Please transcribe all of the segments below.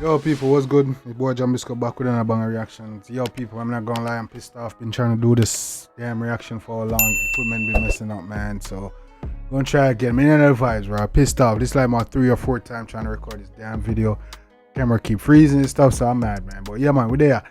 Yo people, what's good? Your boy Jambisco back with another banger reactions. Yo people, I'm not gonna lie, I'm pissed off. Been trying to do this damn reaction for a long. Equipment been messing up, man. So gonna try again. Me and the vibes, bro. Pissed off. This is like my 3 or 4 time trying to record this damn video. Camera keep freezing and stuff, so I'm mad, man. But yeah, man, we're there.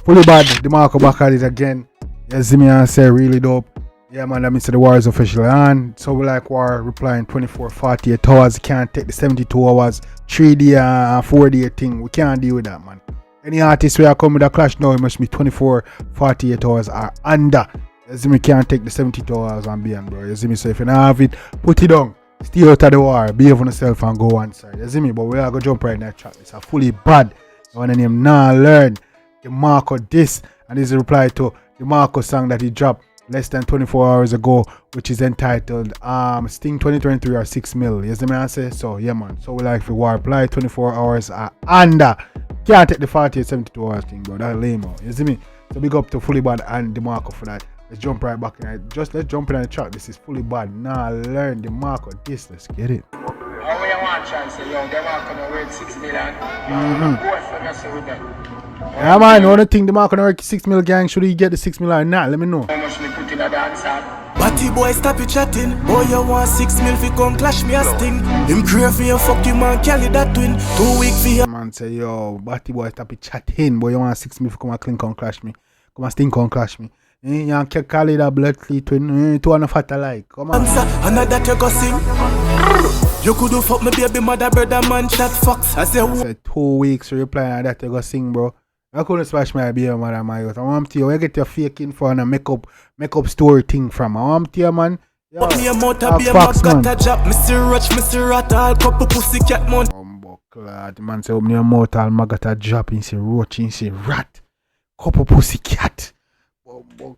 Fully bad. Demarco back at it again. Yeah, see me and say really dope. Yeah, man, that means the war is officially on. So we like war replying 24, 48 hours. Can't take the 72 hours, 3D and 4D thing. We can't deal with that, man. Any artist where I come with a clash now, it must be 24, 48 hours or under. You see me, can't take the 72 hours and beyond, bro. You see me, so if you don't have it, put it down. Stay out of the war. Behave on yourself and go one side. You see me, but we are going to jump right in that track. It's a fully bad. You want to name Nah Learn. Demarco this. And this is a reply to Demarco song that he dropped less than 24 hours ago, which is entitled Sting 2023 or 6 mil. You see me, I say? So yeah, man. So we like for war reply 24 hours or under. Can't take the 48, 72 hours thing, bro. That's lame out. You see me? So big up to Fully Bad and Demarco for that. Let's jump right back in it. Let's jump in the track. This is Fully Bad. Nah Learn Demarco this. Let's get it. How you want chance? Yo, Demarco no worth 6 million. Yeah, man, I don't think Demarco no worth 6 mil, gang. Should he get the 6 mil or not? Let me know. How much me put in a dance app? Batty boy, stop your chatting. Boy, you want 6 mil fi come clash me a sting. Him crave for you, fuck you man, carry that twin. 2 weeks for you. Man say, yo, Batty boy, stop your chatting. Boy, you want 6 mil fi come and clink on clash me. Come and stink on clash me. You can't call it a blood clean twin. 2 and a fat alike. Come on. Answer, and that you go sing. You could do fuck me baby mother brother man chat fox. I say 2 weeks to reply and that you go sing, bro. I couldn't smash my baby mother my youth. I want to you, where you get your fake info and a makeup story thing from. I want to you, man. Yo, me a motor be a man got a job. Mr. Rich, Mr. Rat, all couple pussy cat man. The man say open your mouth all my got a job in say roach in say rat. Couple pussy cat.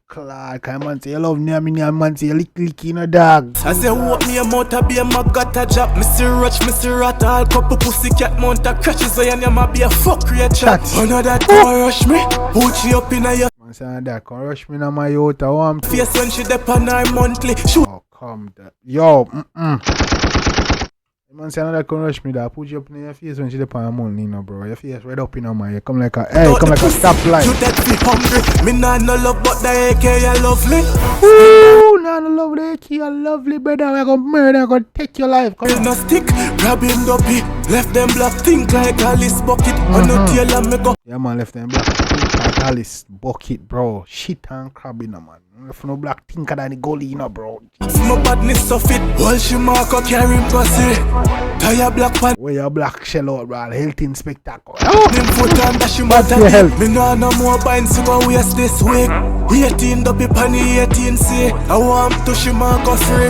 Clad, can man say you love me, man say you lick in a dog. I say what me a motor be a man got a job. Mr. Rich, Mr. Rat, all couple pussy cat mount a crashes so you might be a fuck creature. None that can rush me, put you up in a your man say that can rush me in my youth. I want face when she dep on her monthly. Oh come that. Yo, man say another can rush me that put you up in your face when she dep on her monthly, no bro. Your face red up in her man. You come like a stoplight. You that be hungry. Me nah no love but the AK you lovely. Ooh, nah no love the AK you lovely, brother. We're gonna murder, we're gonna take your life. Come on. No stick, grab him dopey. Left them black think like Alice bucket. On the tail and me go. Yeah man, left them black think like Alice bucket, bro. Shit and crab in man. If no black thinker than the goalie, you know, bro. My badness of it. While she mark up carry him pussy. Tire black pan. Where your black shell out, bro. Health inspector. Him foot and dash him out of it. Me know no more binds to go waste this week. 18 dopey pan 18 say. I want to she mark up free.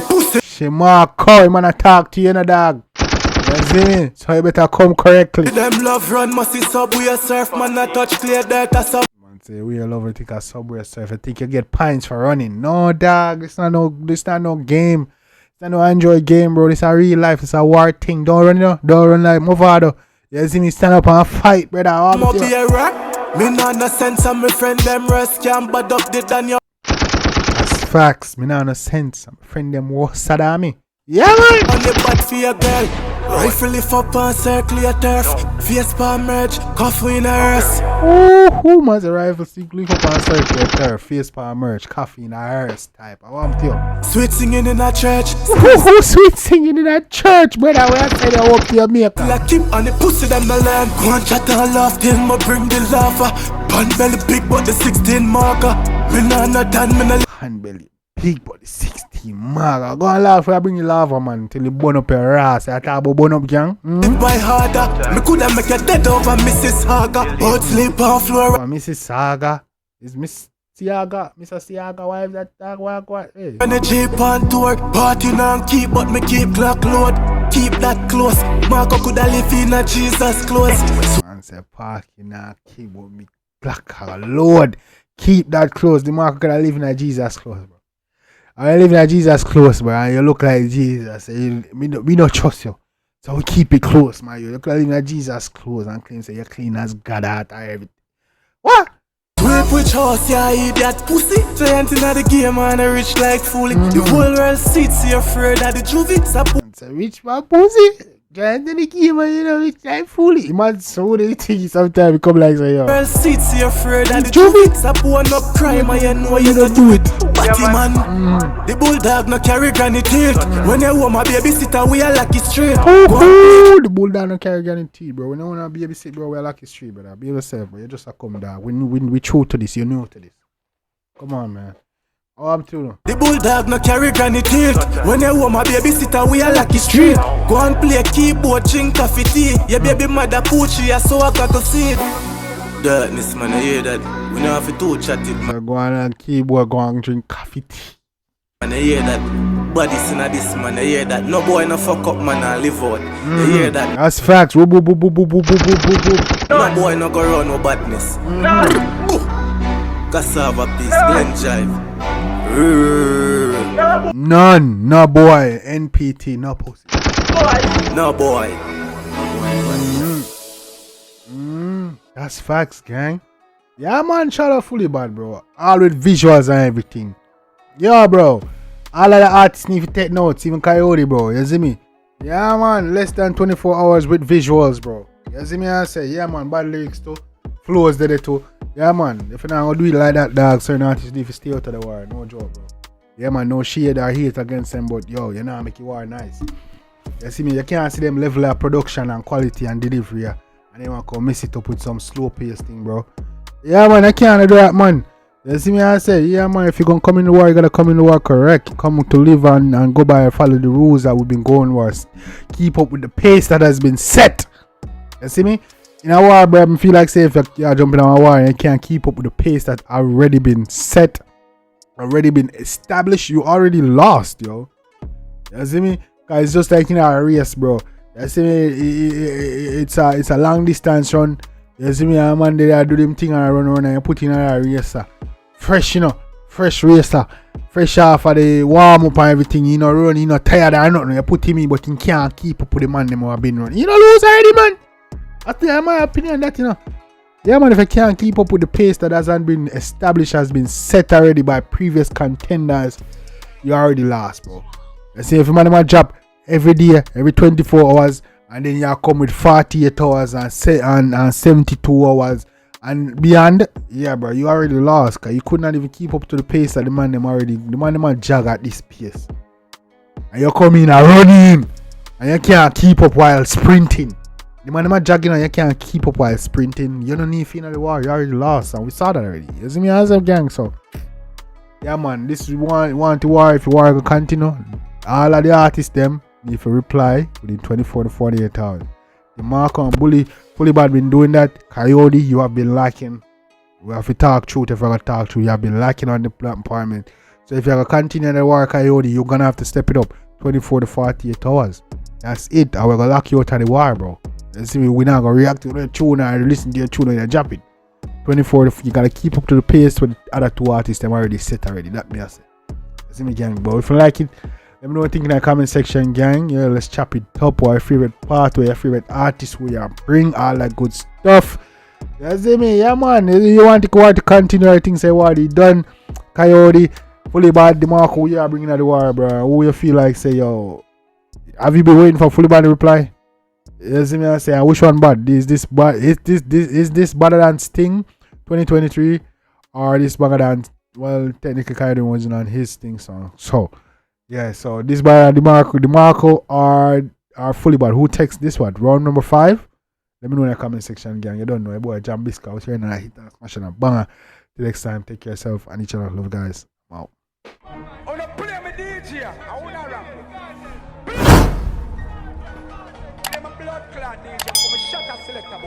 A pussy. She mark up, man, I talk to you, no dog. You see me? So you better come correctly. Them love run must see subway surf, man, I touch clear dirt or sub. Say we love to take a subway surf. I think you get points for running. No dog, it's not no game. It's not no Android game, bro. This a real life. It's a war thing. Don't run, you know. Don't run like Movado. You see me stand up and fight, brother. I'm up here, rock. Me nah no sense and my friend them rest can't bad up the than you. That's facts. Me nah no sense. My friend them worse than me. Yeah, man. On the bad for your girl. Rifle lift up and circle your turf. Face palm merge, coffee in her ass. Who man's a rifle stick lift up and circle your turf? Face palm merge, coffee in her ass type. I want to. Sweet singing in a church. Who sweet singing in a church, brother? Where I say they walk to your maker. Like him on the pussy them the land. Go and chat and laugh till me bring the lava. Pan belly big but the 16 marker. Me nah no done, me no pan belly big but the 16 marker. Go and laugh where I bring the lava, man, till you burn up your ass. I talk about burn up, gang. It by harder. Me coulda make you dead over Mrs. Saga. But sleep on floor. Mrs. Saga. Is Miss Siaga, Mr. Siaga, why is that dog? What? Hey. When the Jeep on tour, party now keep, but me keep clock load. Keep that close. Marco coulda live in a Jesus close. Man say party now keep, but me clock load. Keep that close. The Marco coulda live in a Jesus close, bro. I live in a Jesus close, bro, and you look like Jesus. We don't trust you. So we keep it close, man. You look like living in a Jesus close and claim say you're clean as God out or everything. What? Sweet which house, yeah, idiot pussy. Giant in the game and a rich like fully. The whole world sits here afraid of the juvie. It's a rich man pussy. Giant in the game and you know rich like fully. Man, so they think sometimes it come like so, yo. World sits here afraid of the juvie. Stop one up crime and you know you don't do it. Batty man, the bulldog no carry granny teeth. When you want my babysitter, we are lucky straight. The bulldog no carry granny teeth, bro. When you want to babysit, bro, we are lucky straight, brother. Be yourself, bro. You just a come down. When we true to this, you know to this. Come on, man. Oh, I'm too. The bulldog no carry granny teeth. When you want my babysitter, we are lucky straight. Go and play keyboard, drink coffee tea. Your baby mother coochie, so I got to see it. Dirtness, man, I hear that. We don't have to chat it, man. Go on and keyboard, go and drink coffee tea. Man, I hear that. Bodies in this, man, I hear that. No boy no fuck up, man, I live out. I hear that. That's facts. No boy no go run no badness. Cassava piece, Glen Jive. None. No boy. NPT. No pussy. No boy. That's facts, gang. Yeah, man. Shout out fully bad, bro. All with visuals and everything. Yeah, bro. All of the artists need to take notes. Even Coyote, bro. You see me? Yeah, man. Less than 24 hours with visuals, bro. You see me? I say, yeah, man. Bad lyrics too. Flows did it too. Yeah, man. If you're not gonna do it like that, dog, certain artists need to stay out of the war. No joke, bro. Yeah, man. No shade or hate against them, but yo, you know, make your war nice. You see me? You can't see them level of production and quality and delivery, yeah, and they want to come mess it up with some slow pace thing, bro. Yeah, man. I can't do that, man. You see me? I say, yeah, man. If you're gonna come in the war, you gotta come in the war correct. Come to live and go by and follow the rules that we've been going with. Keep up with the pace that has been set. You see me? In a war, bro, I feel like say if you're jumping on a war and you can't keep up with the pace that already been set, already been established, you already lost, yo. You see me? Cause it's just like in a race, bro. You see me? It's a long distance run. You see me? A man they do them thing and run and you put in a racer. Fresh, you know, fresh racer. Fresh off of the warm up and everything, you know, run, you know, tired or nothing. You put him in, but he can't keep up with the man them who have been running. You know, lose already, man. That's my opinion, that, you know. Yeah, man, if you can't keep up with the pace that hasn't been established, has been set already by previous contenders, you already lost, bro. You see, if you man might drop every day, every 24 hours, and then you come with 48 hours and 72 hours and beyond, yeah, bro, you already lost, because you could not even keep up to the pace that the man them jog at this pace. And you come in and running, and you can't keep up while sprinting. The man them jogging and you can't keep up while sprinting. You don't need to feel the war. You already lost, and we saw that already. You see me as a gang, so yeah, man. This is want to war. If you war to continue, all of the artists them need to reply within 24 to 48 hours. Demarco and Bully, fully bad been doing that. Coyote, you have been lacking. We have to talk truth. If we're gonna talk truth, you have been lacking on the platform. So if you're gonna continue the war, Coyote, you're gonna have to step it up 24 to 48 hours. That's it. And we're gonna lock you out of the war, bro. You see me, we're not gonna react to the tune and listen to your tune and you drop it. 24, you gotta keep up to the pace with the other two artists. Them already set already. That me I say. You see me, gang. But if you like it, let me know what you think in the comment section, gang. Yeah, let's chop it up. Or your favorite part, or your favorite artist, where you bring all that good stuff. You see me, yeah, man. You want to continue, I think say what he done. Coyote, fully bad, Demarco, who you are bringing at the war, bro. Who you feel like say, yo, have you been waiting for fully bad to reply? You see me, I say, which one bad? Is this better than Sting 2023, or this better than, well, technically Coyote wasn't on his Sting song. So yeah, so this better Demarco or fully bad. Who takes this one? Round number 5? Let me know in the comment section, gang. You don't know, boy Jambisco out here and I hit that smashing a banger. Till next time, take care of yourself and each other. Love, guys. I'm out. I'm a blood clot DJ, I'm a shot selector.